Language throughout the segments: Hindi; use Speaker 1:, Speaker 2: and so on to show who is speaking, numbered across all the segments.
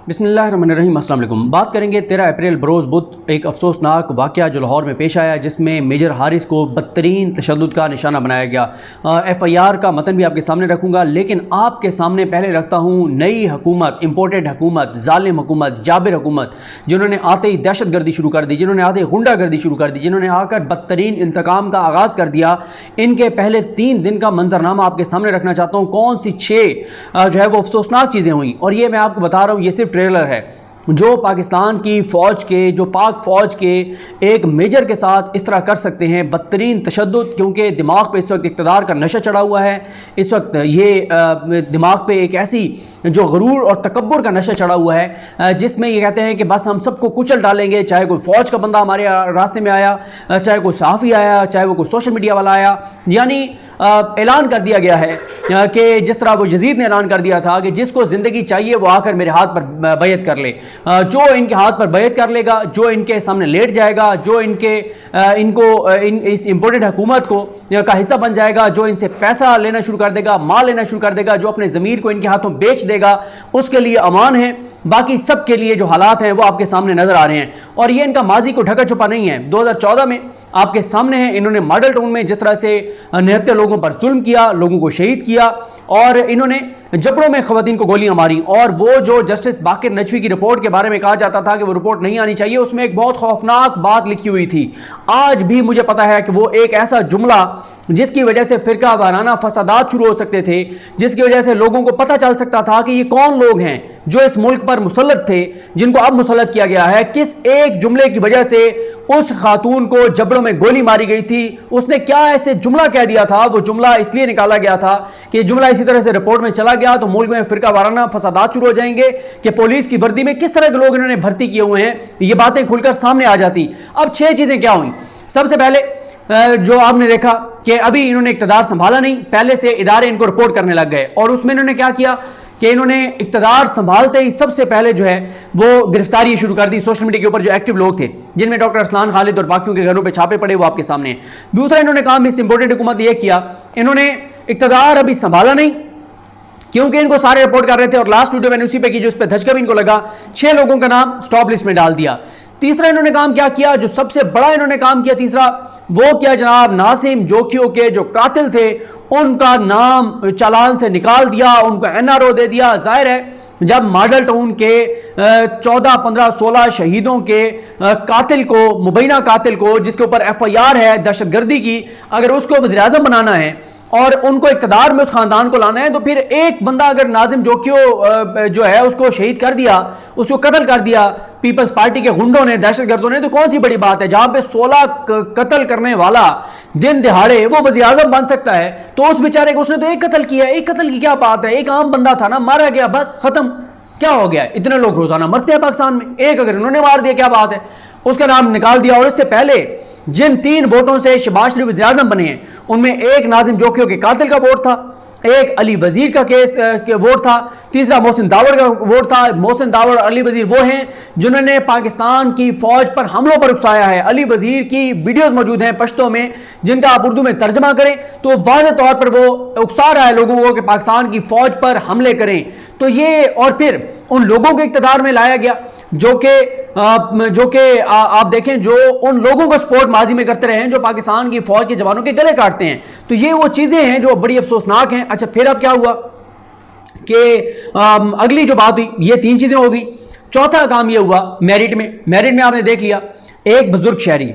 Speaker 1: बिस्मिल्लाहिर्रहमानिर्रहीम। अस्सलाम वालेकुम। बात करेंगे 13 अप्रैल बरोज़ बुध एक अफसोसनाक वाक़या जो लाहौर में पेश आया, जिसमें मेजर हारिस को बदतरीन तशद्दुद का निशाना बनाया गया। FIR का मतन भी आपके सामने रखूँगा, लेकिन आपके सामने पहले रखता हूँ नई हुकूमत, इम्पोर्टेड हुकूमत, जालिम हुकूमत, जाबिर हुकूमत, जिन्होंने आते ही दहशत गर्दी शुरू कर दी, जिन्होंने आते ही गुंडागर्दी शुरू कर दी, जिन्होंने आकर बदतरीन इंतकाम का आगाज़ कर दिया। इनके पहले 3 दिन का मंजरनामा आपके सामने रखना चाहता हूँ। कौन सी 6 जो है वो अफसोसनाक चीज़ें हुई, और ये मैं आपको बता रहा हूँ, ये सिर्फ ट्रेलर है। जो पाकिस्तान की फ़ौज के, जो पाक फ़ौज के एक मेजर के साथ इस तरह कर सकते हैं बदतरीन तशद्दुद, क्योंकि दिमाग पे इस वक्त इक़्तिदार का नशा चढ़ा हुआ है। इस वक्त ये दिमाग पे एक ऐसी जो गरूर और तकब्बुर का नशा चढ़ा हुआ है, जिसमें ये कहते हैं कि बस हम सबको कुचल डालेंगे। चाहे कोई फ़ौज का बंदा हमारे रास्ते में आया, चाहे कोई सहाफ़ी आया, चाहे वो कोई सोशल मीडिया वाला आया। यानी ऐलान कर दिया गया है कि जिस तरह वो यजीद ने ऐलान कर दिया था कि जिसको ज़िंदगी चाहिए वो आकर मेरे हाथ पर बैत कर ले। जो इनके हाथ पर बैत कर लेगा, जो इनके सामने लेट जाएगा, जो इस इम्पोर्टेड हुकूमत को का हिस्सा बन जाएगा, जो इनसे पैसा लेना शुरू कर देगा, माल लेना शुरू कर देगा, जो अपने ज़मीर को इनके हाथों बेच देगा, उसके लिए अमान है। बाकी सब के लिए जो हालात हैं वो आपके सामने नजर आ रहे हैं, और ये इनका माजी को ढका छुपा नहीं है। 2014 में आपके सामने है, इन्होंने मॉडल टाउन में जिस तरह से 79 लोगों पर जुल्म किया, लोगों को शहीद किया, और इन्होंने जबड़ों में खवातीन को गोलियां मारी। और वो जो जस्टिस बाकिर नजवी की रिपोर्ट के बारे में कहा जाता था कि वो रिपोर्ट नहीं आनी चाहिए, उसमें एक बहुत खौफनाक बात लिखी हुई थी। आज भी मुझे पता है कि वो एक ऐसा जुमला जिसकी वजह से फिरका वाराना फसादात शुरू हो सकते थे, जिसकी वजह से लोगों को पता चल सकता था कि ये कौन लोग हैं जो इस मुल्क पर मुसल्लत थे, जिनको अब मुसल्लत किया गया है। किस एक जुमले की वजह से उस खातून को जबड़ों में गोली मारी गई थी, उसने क्या ऐसे जुमला कह दिया था। वो जुमला इसलिए निकाला गया था कि जुमला इसी तरह से रिपोर्ट में चला गया तो मुल्क में फिरका वाराना फसादात शुरू हो जाएंगे कि पुलिस की वर्दी में किस तरह के लोग इन्होंने भर्ती किए हुए हैं, ये बातें खुलकर सामने आ जाती। अब 6 चीजें क्या हुई। सबसे पहले जो आपने देखा कि अभी इन्होंने इक़्तिदार संभाला नहीं, पहले से इदारे इनको रिपोर्ट करने लग गए, और उसमें इन्होंने क्या किया कि इन्होंने इक़्तिदार संभालते ही सबसे पहले जो है वो गिरफ्तारी शुरू कर दी सोशल मीडिया के ऊपर जो एक्टिव लोग थे, जिनमें डॉक्टर अरसलान खालिद और बाकियों के घरों पे छापे पड़े, वो आपके सामने हैं। दूसरा इन्होंने काम इस इंपॉर्टेंट हुकूमत ये किया, इन्होंने इक़्तिदार अभी संभाला नहीं, क्योंकि इनको सारे रिपोर्ट कर रहे थे, और लास्ट वीडियो मैंने उसी पे की जो उस पर धचका भी इनको लगा। 6 लोगों का नाम स्टॉप लिस्ट में डाल दिया। तीसरा इन्होंने काम क्या किया, जो सबसे बड़ा इन्होंने काम किया तीसरा, वो क्या जनाब, नासिम जोखियों के जो कातिल थे उनका नाम चालान से निकाल दिया, उनको NRO दे दिया। जाहिर है जब मॉडल टाउन के 14, 15, 16 शहीदों के कातिल को, मुबैना कातिल को, जिसके ऊपर FIR है दहशतगर्दी की, अगर उसको वज़ीर आज़म बनाना है और उनको इक़्तिदार में उस खानदान को लाना है, तो फिर एक बंदा अगर नाजिम जोखियो जो है उसको शहीद कर दिया, उसको कत्ल कर दिया पीपल्स पार्टी के गुंडों ने, दहशतगर्दों ने, तो कौन सी बड़ी बात है। जहां पे 16 कत्ल करने वाला दिन दिहाड़े वो वज़ीर आज़म बन सकता है, तो उस बेचारे को, उसने तो एक कत्ल किया, एक कत्ल की क्या बात है, एक आम बंदा था ना, मारा गया, बस खत्म। क्या हो गया, इतने लोग रोजाना मरते हैं पाकिस्तान में, एक अगर इन्होंने मार दिया क्या बात है, उसका नाम निकाल दिया। और इससे पहले जिन 3 वोटों से शहबाज शरीफ वज़ीर आज़म बने हैं, उनमें एक नाजिम जोखियों के कातिल का वोट था, एक अली वजीर का केस के वोट था, तीसरा मोहसिन दावर का वोट था। मोहसिन दावर और अली वजीर वो हैं जिन्होंने पाकिस्तान की फौज पर हमलों पर उकसाया है। अली वजीर की वीडियोस मौजूद हैं पश्तो में, जिनका आप उर्दू में तर्जमा करें तो वाज़ेह तौर पर वो उकसा रहा है लोगों को कि पाकिस्तान की फौज पर हमले करें। तो ये, और फिर उन लोगों को इक़्तिदार में लाया गया जो कि आप देखें, जो उन लोगों को सपोर्ट माजी में करते रहे हैं जो पाकिस्तान की फौज के जवानों के गले काटते हैं। तो ये वो चीजें हैं जो बड़ी अफसोसनाक हैं। अच्छा, फिर अब क्या हुआ कि अगली जो बात हुई, ये 3 चीजें हो गई। चौथा काम ये हुआ मेरिट में आपने देख लिया, एक बुजुर्ग शहरी,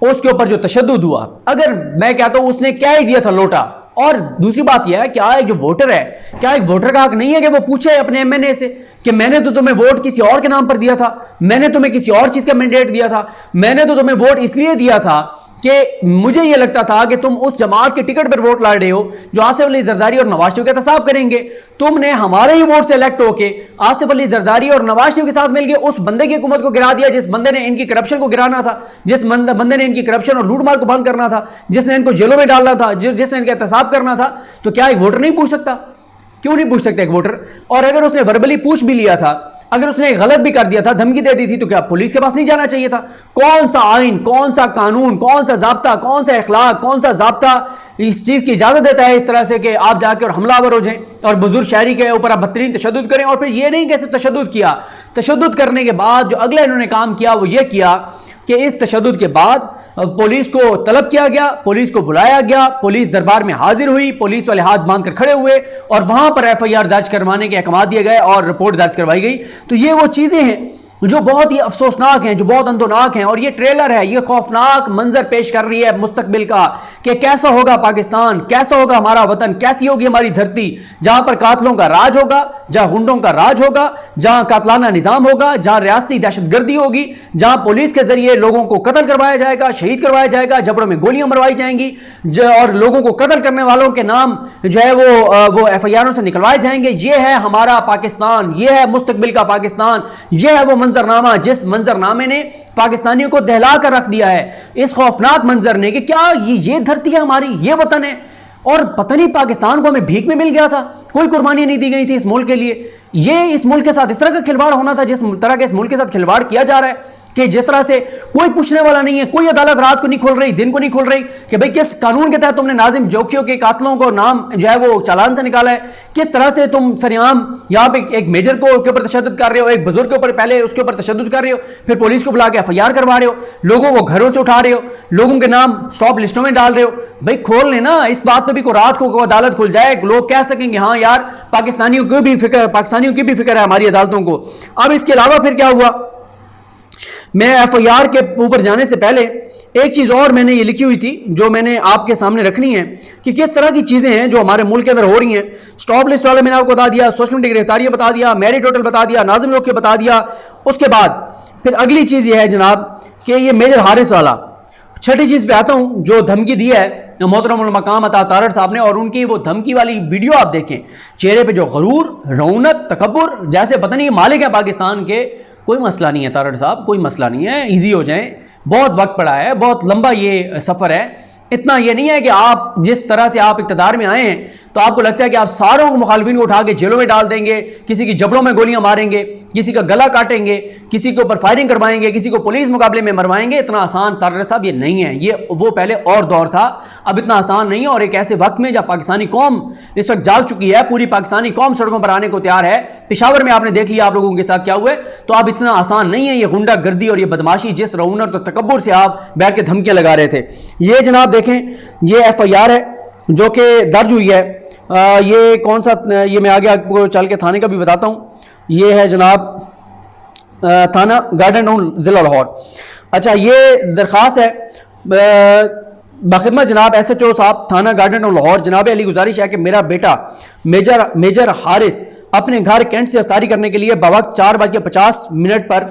Speaker 1: उसके ऊपर जो तशद्दुद हुआ, अगर मैं कहता हूं उसने क्या ही दिया था, लोटा। और दूसरी बात यह है, क्या एक जो वोटर है, क्या एक वोटर का हक नहीं है कि वो पूछे अपने MNA से कि मैंने तो तुम्हें वोट किसी और के नाम पर दिया था, मैंने तुम्हें किसी और चीज का मैंडेट दिया था, मैंने तो तुम्हें वोट इसलिए दिया था कि मुझे यह लगता था कि तुम उस जमात के टिकट पर वोट लड़ रहे हो जो आसिफ अली जरदारी और नवाज शरीफ का एहतसाब करेंगे। तुमने हमारे ही वोट से इलेक्ट होके आसिफ अली जरदारी और नवाज शरीफ के साथ मिलकर उस बंदे की हुकूमत को गिरा दिया जिस बंदे ने इनकी करप्शन को गिराना था, जिस बंदे ने इनकी करप्शन और लूटमार को बंद करना था, जिसने इनको जेलों में डालना था, जिसने इनका एहतसाब करना था। तो क्या एक वोटर नहीं पूछ सकता? क्यों नहीं पूछ सकता एक वोटर? और अगर उसने वर्बली पूछ भी लिया था, अगर उसने गलत भी कर दिया था, धमकी दे दी थी, तो क्या पुलिस के पास नहीं जाना चाहिए था? कौन सा आइन, कौन सा कानून, कौन सा जाब्ता, कौन सा इखलाक, कौन सा जाब्ता इस चीज की इजाजत देता है इस तरह से कि आप जाके और हमलावर हो जाएं और बुजुर्ग शहरी के ऊपर आप बदतरीन तशद्दुद करें? और फिर ये नहीं कैसे तशद्दुद किया, तशद्दुद करने के बाद जो अगला इन्होंने काम किया वो ये किया कि इस तशद्दुद के बाद पुलिस को तलब किया गया, पुलिस को बुलाया गया, पुलिस दरबार में हाजिर हुई, पुलिस वाले हाथ बांधकर खड़े हुए और वहां पर एफआईआर दर्ज करवाने के अहकाम दिए गए और रिपोर्ट दर्ज करवाई गई। तो ये वो चीजें हैं जो बहुत ही अफसोसनाक हैं, जो बहुत अंदोनाक हैं। और ये ट्रेलर है, ये खौफनाक मंजर पेश कर रही है मुस्तकबिल का कि कैसा होगा पाकिस्तान, कैसा होगा हमारा वतन, कैसी होगी हमारी धरती, जहां पर कातलों का राज होगा, जहां गुंडों का राज होगा, जहां कातलाना निजाम होगा, जहां रियासती दहशतगर्दी होगी, जहां पुलिस के जरिए लोगों को कत्ल करवाया जाएगा, शहीद करवाया जाएगा, जबड़ों में गोलियां मरवाई जाएंगी और लोगों को कत्ल करने वालों के नाम जो है वो एफआईआरों से निकलवाए जाएंगे। ये है हमारा पाकिस्तान, ये है मुस्तकबिल का पाकिस्तान, ये है वो मंजरनामा जिस मंजरनामे ने पाकिस्तानियों को दहला कर रख दिया है, इस खौफनाक मंजर ने कि क्या ये धरती है हमारी, ये वतन है। और पता नहीं पाकिस्तान को हमें भीख में मिल गया था, कोई कुर्बानी नहीं दी गई थी इस मुल्क के लिए। ये इस मुल्क के साथ इस तरह का खिलवाड़ होना था, जिस तरह के इस मुल्क के साथ खिलवाड़ किया जा रहा है कि जिस तरह से कोई पूछने वाला नहीं है, कोई अदालत रात को नहीं खुल रही, दिन को नहीं खुल रही कि भाई किस कानून के तहत तुमने नाजिम जोखियों के कातलों को नाम जो है वो चालान से निकाला है, किस तरह से तुम सरेआम यहां पे एक मेजर को के ऊपर तशद्दुद कर रहे हो, एक बुजुर्ग के ऊपर पहले उसके ऊपर तशद्दुद कर रहे हो, फिर पुलिस को बुला के एफआईआर करवा रहे हो, लोगों को घरों से उठा रहे हो, लोगों के नाम स्टॉप लिस्टों में डाल रहे हो। भाई खोल लेना, इस बात पर भी को रात को अदालत खुल जाए, लोग कह सकेंगे हाँ यार पाकिस्तानियों की भी फिक्र है हमारी अदालतों को। अब इसके अलावा फिर क्या हुआ, मैं एफआईआर के ऊपर जाने से पहले एक चीज और मैंने ये लिखी हुई थी जो मैंने आपके सामने रखनी है कि किस तरह की चीजें हैं जो हमारे मुल्क के अंदर हो रही हैं। स्टॉप लिस्ट वाले मैंने आपको बता दिया, सोशल मीडिया गिरफ्तारियां बता दिया, मैरी टोटल बता दिया, नाजिम जोखिया बता दिया। उसके बाद फिर अगली चीज ये है जनाब कि ये मेजर हारिस वाला, छठी चीज पे आता हूं जो धमकी दी है मोहतरम मकाम अता तारड़ साहब ने, और उनकी वो धमकी वाली वीडियो आप देखें, चेहरे पे जो गरूर, रौनक, तकब्बुर, जैसे पता नहीं मालिक है पाकिस्तान के। कोई मसला नहीं है तारड़ साहब, कोई मसला नहीं है, इजी हो जाए, बहुत वक्त पड़ा है, बहुत लंबा ये सफ़र है। इतना ये नहीं है कि आप जिस तरह से आप इक़्तिदार में आए हैं तो आपको लगता है कि आप सारों मुखालिफिन को उठा के जेलों में डाल देंगे, किसी की जबड़ों में गोलियां मारेंगे, किसी का गला काटेंगे, किसी के ऊपर फायरिंग करवाएंगे, किसी को पुलिस मुकाबले में मरवाएंगे। इतना आसान तारड़ साहब ये नहीं है, ये वो पहले और दौर था, अब इतना आसान नहीं है। और एक ऐसे वक्त में जब पाकिस्तानी कौम इस वक्त जाग चुकी है, पूरी पाकिस्तानी कौम सड़कों पर आने को तैयार है। पेशावर में आपने देख लिया आप लोगों के साथ क्या हुआ है, तो अब इतना आसान नहीं है ये गुंडागर्दी और ये बदमाशी जिस रौनक और तकब्बुर से आप बैठ के धमकियां लगा रहे थे। ये जनाब देखें, ये एफआईआर है जो कि दर्ज हुई है। ये कौन सा, ये मैं आगे आपको चल के थाने का भी बताता हूँ। ये है जनाब थाना गार्डन टाउन ज़िला लाहौर। अच्छा, ये दरख्वास्त है बाखिदमत जनाब SHO साहब थाना गार्डन टाउन लाहौर। जनाब अली गुजारिश है कि मेरा बेटा मेजर हारिस अपने घर कैंट से इफ्तारी करने के लिए बवक्त 4:50 पर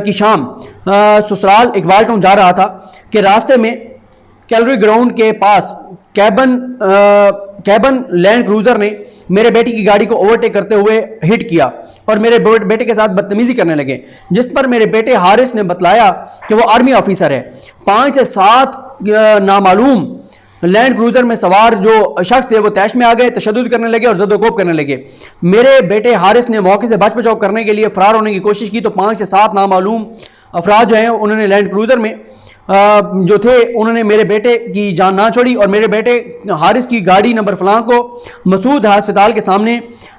Speaker 1: की शाम ससुराल इकबाल टाउन जा रहा था कि रास्ते में कैलरी ग्राउंड के पास कैबन लैंड क्रूजर ने मेरे बेटे की गाड़ी को ओवरटेक करते हुए हिट किया और मेरे बेटे के साथ बदतमीजी करने लगे, जिस पर मेरे बेटे हारिस ने बतलाया कि वो आर्मी ऑफिसर है। 5 से 7 नामालूम लैंड क्रूजर में सवार जो शख्स थे वो तैश में आ गए, तशद्दुद करने लगे और जद्दोकोब करने लगे। मेरे बेटे हारिस ने मौके से बच बचाव करने के लिए फरार होने की कोशिश की तो 5 से 7 नामालूम अफराद जो हैं उन्होंने लैंड क्रूजर में जो थे उन्होंने मेरे बेटे की जान ना छोड़ी और मेरे बेटे हारिस की गाड़ी नंबर फलां को मसूद अस्पताल के सामने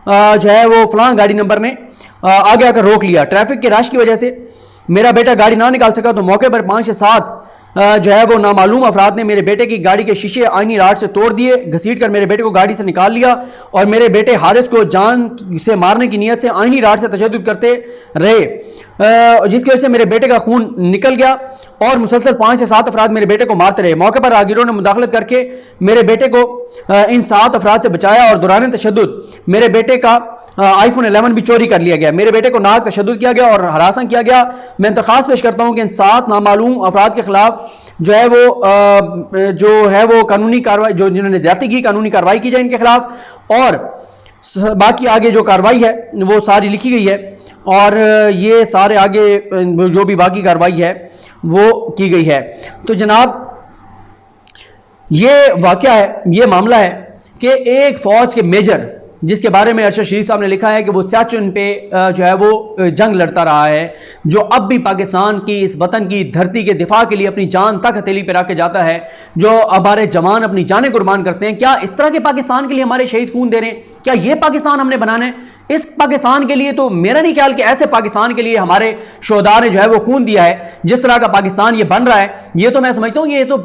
Speaker 1: जो है वो फलां गाड़ी नंबर ने आगे आकर रोक लिया। ट्रैफिक के रश की वजह से मेरा बेटा गाड़ी ना निकाल सका तो मौके पर 5 से 7 जो है वो नामालूम अफराद ने मेरे बेटे की गाड़ी के शीशे आईनी राड से तोड़ दिए, घसीट कर मेरे बेटे को गाड़ी से निकाल लिया और मेरे बेटे हारिस को जान से मारने की नीयत से आईनी राड से तशद्दुद करते रहे, जिसकी वजह से मेरे बेटे का खून निकल गया और मुसलसल 5 से 7 अफराद मेरे बेटे को मारते रहे। मौके पर राहगीरों ने मुदाखलत करके मेरे बेटे को इन 7 अफराद से बचाया और दौरान तशद्दुद मेरे बेटे का iPhone 11 भी चोरी कर लिया गया। मेरे बेटे को नाक तशद्दुद किया गया और हरासा किया गया। मैं दरख्वास्त पेश करता हूँ कि इन 7 नामालूम अफराद के खिलाफ जो है वो कानूनी कार्रवाई, जो जिन्होंने ज्यादती की, कानूनी कार्रवाई की जाए इनके खिलाफ और बाकी आगे जो कार्रवाई है वो सारी लिखी गई है और ये सारे आगे जो भी बाकी कार्रवाई है वो की गई है। तो जनाब ये वाक़या है, ये मामला है कि एक फ़ौज के मेजर जिसके बारे में अरशद शरीफ साहब ने लिखा है कि वो सियाचिन पे जो है वो जंग लड़ता रहा है, जो अब भी पाकिस्तान की इस वतन की धरती के दिफा के लिए अपनी जान तक हथेली पे रख के जाता है, जो हमारे जवान अपनी जानें कुर्बान करते हैं। क्या इस तरह के पाकिस्तान के लिए हमारे शहीद खून दे रहे हैं? क्या ये पाकिस्तान हमने बनाना है? इस पाकिस्तान के लिए तो मेरा नहीं ख्याल कि ऐसे पाकिस्तान के लिए हमारे शोहदा ने जो है वो खून दिया है। जिस तरह का पाकिस्तान ये बन रहा है, ये तो मैं समझता हूँ कि ये तो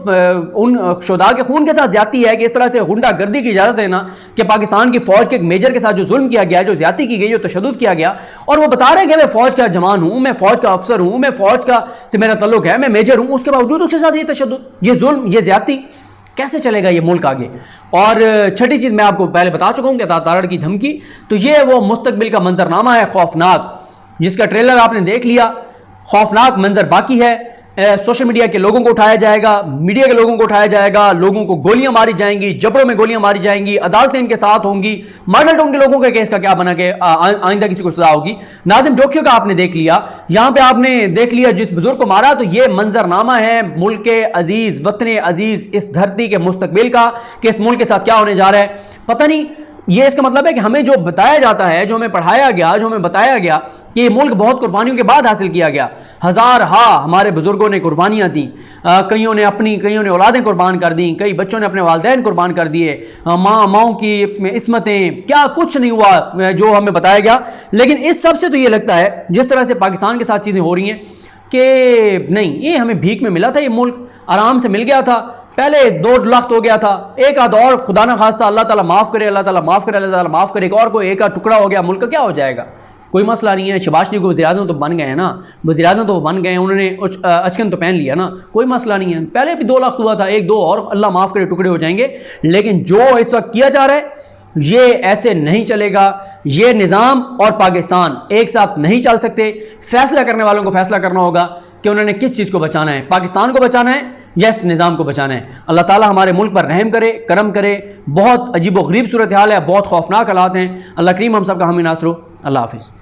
Speaker 1: उन शोहदा के खून के साथ ज्यादती है कि इस तरह से गुंडागर्दी की इजाजत देना कि पाकिस्तान की फौज के एक मेजर के साथ जो जुल्म किया गया, जो ज्यादती की गई, जो तशद्दुद किया गया, और वो बता रहे हैं कि मैं फौज का जवान हूं, मैं फौज का अफसर हूं, मैं फौज का से मेरा तल्लुक है, मैं मेजर हूं, उसके बावजूद उसके साथ ये तशद्दुद, ये जुल्म, ये ज्यादती, कैसे चलेगा ये मुल्क आगे। और छठी चीज मैं आपको पहले बता चुका हूं कि तारड़ की धमकी, तो ये वो मुस्तकबिल का मंजरनामा है खौफनाक, जिसका ट्रेलर आपने देख लिया। खौफनाक मंजर बाकी है। सोशल मीडिया के लोगों को उठाया जाएगा, मीडिया के लोगों को उठाया जाएगा, लोगों को गोलियां मारी जाएंगी, जबड़ों में गोलियां मारी जाएंगी, अदालतें इनके साथ होंगी, मॉडल टाउन के लोगों के केस का क्या बना के आइंदा किसी को सजा होगी। नाजिम जोखियों का आपने देख लिया, यहां पे आपने देख लिया जिस बुजुर्ग को मारा, तो ये मंजरनामा है मुल्क के अजीज, वतन अजीज, इस धरती के मुस्तकबिल का, कि इस मुल्क के साथ क्या होने जा रहा है पता नहीं। ये इसका मतलब है कि हमें जो बताया जाता है, जो हमें पढ़ाया गया, जो हमें बताया गया कि ये मुल्क बहुत कुर्बानियों के बाद हासिल किया गया, हजार हमारे बुजुर्गों ने कुर्बानियां दी, कईयों ने औलादें कुर्बान कर दी, कई बच्चों ने अपने वालिदैन कुर्बान कर दिए, माओं की इस्मतें, क्या कुछ नहीं हुआ जो हमें बताया गया। लेकिन इस सब से तो ये लगता है जिस तरह से पाकिस्तान के साथ चीज़ें हो रही हैं कि नहीं, ये हमें भीख में मिला था, ये मुल्क आराम से मिल गया था, पहले 2 लाख हो गया था, एक आध और खुदा ना खास्ता, अल्लाह ताला माफ़ करे, अल्लाह ताला माफ़ करे, अल्लाह ताला माफ़ करे, और कोई एक आध टुकड़ा हो गया, मुल्क का क्या हो जाएगा, कोई मसला नहीं है। शहबाज शरीफ को वज़ीर-ए-आज़म तो बन गए हैं ना, वज़ीर-ए-आज़म तो बन गए हैं, उन्होंने अचकन तो पहन लिया ना, कोई मसला नहीं है। पहले भी 2 लाख हुआ था, 1-2 और अल्लाह माफ़ करे टुकड़े हो जाएंगे। लेकिन जो इस वक्त किया जा रहा है ये ऐसे नहीं चलेगा। ये निज़ाम और पाकिस्तान एक साथ नहीं चल सकते। फैसला करने वालों को फैसला करना होगा कि उन्होंने किस चीज़ को बचाना है, पाकिस्तान को बचाना है या इस निज़ाम को बचाना है। अल्लाह ताला हमारे मुल्क पर रहम करे, करम करे। बहुत अजीब व गरीब सूरत हाल है, बहुत खौफनाक हालात हैं। अल्लाह करीम हम सब का हामी नासर हो। अल्लाह हाफिज़।